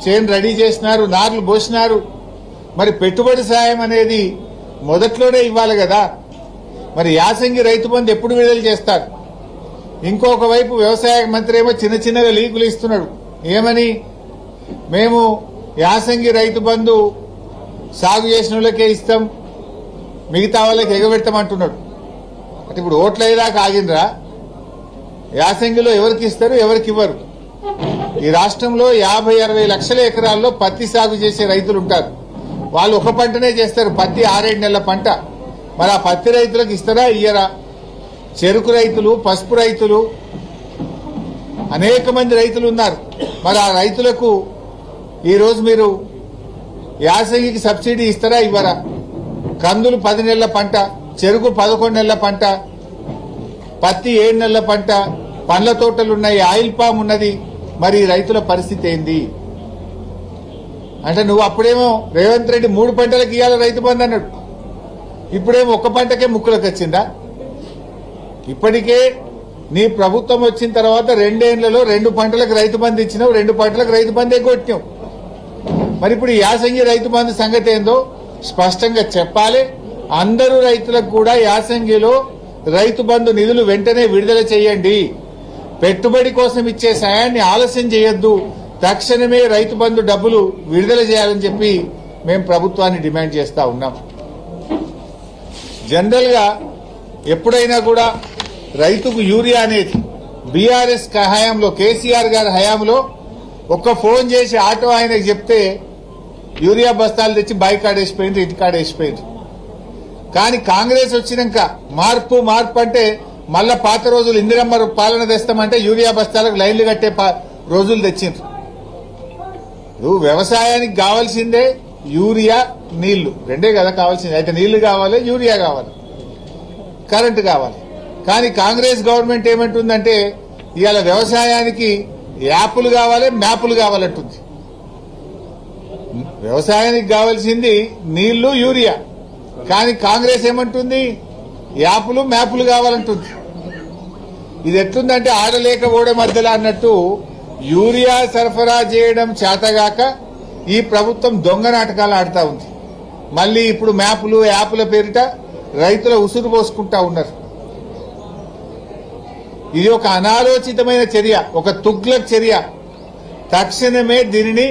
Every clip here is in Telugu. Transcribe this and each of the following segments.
చేను రెడీ చేసినారు, నార్లు పోసినారు. మరి పెట్టుబడి సాయం అనేది మొదట్లోనే ఇవ్వాలి కదా. మరి యాసంగి రైతు బంధు ఎప్పుడు విడుదల చేస్తారు? ఇంకొక వైపు వ్యవసాయ మంత్రి ఏమో చిన్న చిన్నగా లీకులు ఇస్తున్నాడు. ఏమని? మేము యాసంగి రైతు బంధు సాగు చేసిన వాళ్ళకే ఇస్తాం, మిగతా వాళ్ళకి ఎగబెడతామంటున్నాడు. అంటే ఇప్పుడు ఓట్ల అయ్యేదాకా ఆగినరా? యాసంగిలో ఎవరికి ఇస్తారు, ఎవరికి ఇవ్వరు? ఈ రాష్ట్రంలో 50-60 లక్షల ఎకరాల్లో పత్తి సాగు చేసే రైతులు ఉంటారు. వాళ్ళు ఒక పంటనే చేస్తారు, పత్తి 6-7 నెలల పంట. మరి ఆ పత్తి రైతులకు ఇస్తారా, ఇయ్యరా? చెరుకు రైతులు, పసుపు రైతులు, అనేక మంది రైతులు ఉన్నారు. మరి ఆ రైతులకు ఈరోజు మీరు యాసంగికి సబ్సిడీ ఇస్తారా, ఇవ్వరా? కందులు 10 నెలల పంట, చెరుకు 11 నెలల పంట, పత్తి 7 నెలల పంట, పండ్ల తోటలున్నాయి, ఆయిల్ పామ్ ఉన్నది. మరి రైతుల పరిస్థితి ఏంది? అంటే నువ్వు అప్పుడేమో రేవంత్ రెడ్డి 3 పంటలకు ఇవ్వాలి రైతు బంధు అన్నాడు, ఇప్పుడేమో ఒక్క పంటకే ముక్కులకు వచ్చిందా? ఇప్పటికే నీ ప్రభుత్వం వచ్చిన తర్వాత 2 ఏళ్లలో 2 పంటలకు రైతు బంధు ఇచ్చినావు, 2 పంటలకు రైతు బంధే కొట్టినావు. మరి ఇప్పుడు యాసంగి రైతు బంధు సంగతి ఏందో స్పష్టంగా చెప్పాలి. అందరూ రైతులకు కూడా యాసంగిలో రైతు బంధు నిధులు వెంటనే విడుదల చేయండి. పెట్టుబడి కోసం ఇచ్చే సాయాన్ని ఆలస్యం చేయొద్దు. తక్షణమే రైతు బంధు డబ్బులు విడుదల చేయాలని చెప్పి మేము ప్రభుత్వాన్ని డిమాండ్ చేస్తా ఉన్నాం. జనరల్ గా ఎప్పుడైనా కూడా రైతుకు యూరియా అనేది బీఆర్ఎస్ హయాంలో, కేసీఆర్ గారి హయాంలో ఒక్క ఫోన్ చేసి ఆటో ఆయనకు చెప్తే యూరియా బస్తాలు తెచ్చి బాయి కాడేసిపోయింది, ఇంటి కాడేసిపోయింది. కానీ కాంగ్రెస్ వచ్చినాక మార్పు అంటే మళ్ళా పాత రోజులు ఇందిరమ్మ పాలన తెస్తామంటే యూరియా బస్తాలకు లైన్లు కట్టే రోజులు తెచ్చిండ్రు. నువ్వు వ్యవసాయానికి కావాల్సిందే యూరియా, నీళ్లు, రెండే కదా కావాల్సింది. అయితే నీళ్లు కావాలి, యూరియా కావాలి, కరెంటు కావాలి. కానీ కాంగ్రెస్ గవర్నమెంట్ ఏమంటుందంటే ఇవాళ వ్యవసాయానికి యాప్లు కావాలి, మ్యాపులు కావాలంటుంది. వ్యవసాయానికి కావాల్సింది నీళ్లు, యూరియా. కానీ కాంగ్రెస్ ఏమంటుంది? యాప్లు, మ్యాపులు కావాలంటుంది. ఇది ఎట్లుందంటే ఆడలేక ఓడే మధ్యలో అన్నట్టు యూరియా సరఫరా చేయడం చేతగాక ఈ ప్రభుత్వం దొంగ నాటకాలు ఆడుతా ఉంది. మళ్లీ ఇప్పుడు మ్యాపులు, యాప్ల పేరిట రైతుల ఉసురు పోసుకుంటా ఉన్నారు. ఇది ఒక అనాలోచితమైన చర్య, ఒక తుగ్లక్ చర్య. తక్షణమే దీనిని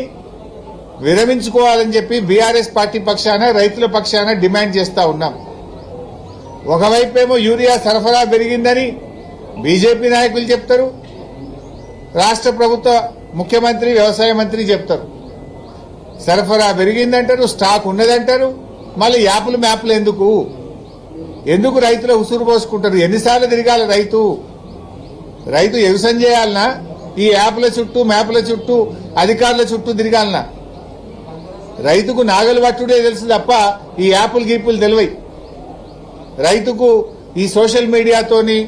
విరమించుకోవాలని చెప్పి బీఆర్ఎస్ పార్టీ పక్షాన, రైతుల పక్షాన డిమాండ్ చేస్తా ఉన్నాం. ఒకవైపేమో యూరియా సరఫరా పెరిగిందని బీజేపీ నాయకులు చెప్తారు, రాష్ట్ర ప్రభుత్వ ముఖ్యమంత్రి, వ్యవసాయ మంత్రి చెప్తారు. సరఫరా పెరిగిందంటారు, స్టాక్ ఉన్నదంటారు. మళ్ళీ యాప్లు, మ్యాప్లు ఎందుకు రైతుల ఉసురు పోసుకుంటారు? ఎన్నిసార్లు తిరగాలి రైతు? వ్యవసాయం చేయాలన్నా ఈ యాప్ల చుట్టూ, మ్యాప్ల చుట్టూ, అధికారుల చుట్టూ తిరగాలన్నా? రైతుకు నాగలు పట్టుడే తెలుసు తప్ప ఈ యాపులు గీపులు తెలివై. రైతుకు ఈ సోషల్ మీడియాతోని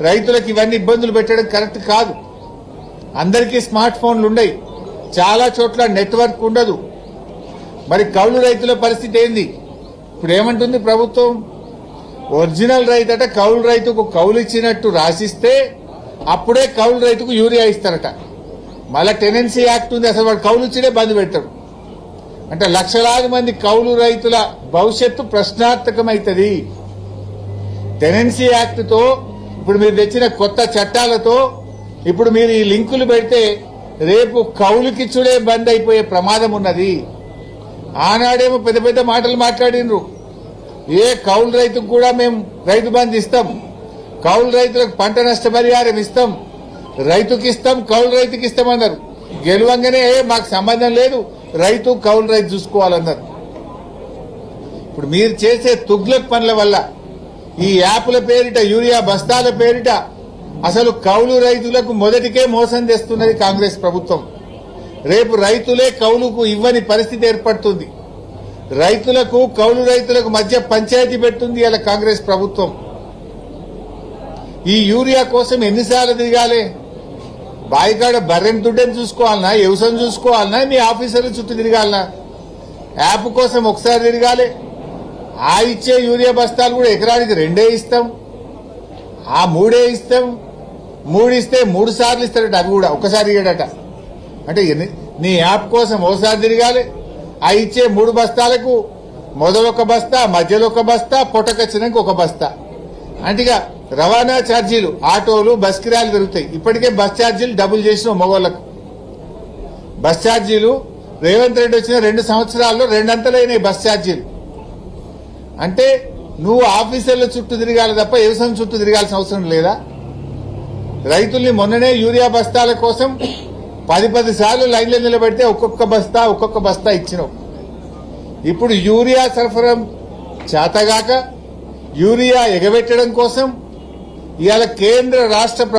రైతులకు ఇవన్నీ ఇబ్బందులు పెట్టడం కరెక్ట్ కాదు. అందరికీ స్మార్ట్ ఫోన్లు ఉన్నాయి, చాలా చోట్ల నెట్వర్క్ ఉండదు. మరి కౌలు రైతుల పరిస్థితి ఏంది? ఇప్పుడు ఏమంటుంది ప్రభుత్వం? ఒరిజినల్ రైతు అట కౌలు రైతుకు కౌలు ఇచ్చినట్టు రాసిస్తే అప్పుడే కౌలు రైతుకు యూరియా ఇస్తారట. మళ్ళా టెనెన్సీ యాక్ట్ ఉంది, అసలు వాడు కౌలు ఇచ్చినే బంద్ పెడతాడు. అంటే లక్షలాది మంది కౌలు రైతుల భవిష్యత్తు ప్రశ్నార్థకమైతుంది. టెనెన్సీ యాక్ట్ తో, ఇప్పుడు మీరు తెచ్చిన కొత్త చట్టాలతో ఇప్పుడు మీరు ఈ లింకులు పెడితే రేపు కౌలుకిచ్చుడే బంద్ అయిపోయే ప్రమాదం ఉన్నది. ఆనాడేమో పెద్ద పెద్ద మాటలు మాట్లాడినరు. ఏ కౌలు రైతుకు కూడా మేము రైతు బంధు ఇస్తాం, కౌలు రైతులకు పంట నష్టపరిహారం ఇస్తాం, రైతుకి ఇస్తాం, కౌలు రైతుకి ఇస్తామన్నారు. గెలువంగానే మాకు సంబంధం లేదు, రైతు కౌలు రైతు చూసుకోవాలన్నారు. ఇప్పుడు మీరు చేసే తుగ్లక్ పనుల వల్ల ఈ యాప్ల పేరిట, యూరియా బస్తాల పేరిట అసలు కౌలు రైతులకు మొదటికే మోసం చేస్తున్నది కాంగ్రెస్ ప్రభుత్వం. రేపు రైతులే కౌలుకు ఇవ్వని పరిస్థితి ఏర్పడుతుంది. రైతులకు, కౌలు రైతులకు మధ్య పంచాయతీ పెడుతుంది ఇలా కాంగ్రెస్ ప్రభుత్వం. ఈ యూరియా కోసం ఎన్నిసార్లు తిరగాలి? బాయికాడ బర్రెని దుడ్డని చూసుకోవాలన్నా, వ్యవసాయం చూసుకోవాలన్నా, మీ ఆఫీసర్ల చుట్టూ తిరగాలన్నా? యాప్ కోసం ఒకసారి తిరగాలి. ఆ ఇచ్చే యూరియా బస్తాలు కూడా ఎకరానికి 2 ఇస్తాం, ఆ 3 ఇస్తాం. 3 ఇస్తే 3 సార్లు ఇస్తాడట, అవి కూడా ఒకసారి ఇయ్యడట. అంటే నీ యాప్ కోసం ఓసారి తిరగాలి. ఆ ఇచ్చే 3 బస్తాలకు మొదలొక బస్తా, మధ్యలో ఒక బస్తా, పొట్టకొచ్చినాక ఒక బస్తా. అంటే ఇక రవాణా ఛార్జీలు, ఆటోలు, బస్ కిరాయిలు పెరుగుతాయి. ఇప్పటికే బస్ ఛార్జీలు డబుల్ చేసిన మగవాళ్లకు. బస్ ఛార్జీలు రేవంత్ రెడ్డి వచ్చిన 2 సంవత్సరాల్లో 2 అంతలైనాయి బస్ ఛార్జీలు. అంటే నువ్వు ఆఫీసర్ల చుట్టూ తిరగాలి తప్ప వ్యవసాయం చుట్టూ తిరగాల్సిన అవసరం లేదా? రైతుల్ని మొన్ననే యూరియా బస్తాల కోసం 10 సార్లు లైన్లో నిలబెడితే ఒక్కొక్క బస్తా ఇచ్చినావు. ఇప్పుడు యూరియా సరఫరా చేతగాక యూరియా ఎగబెట్టడం కోసం ఇవాళ కేంద్ర రాష్ట్ర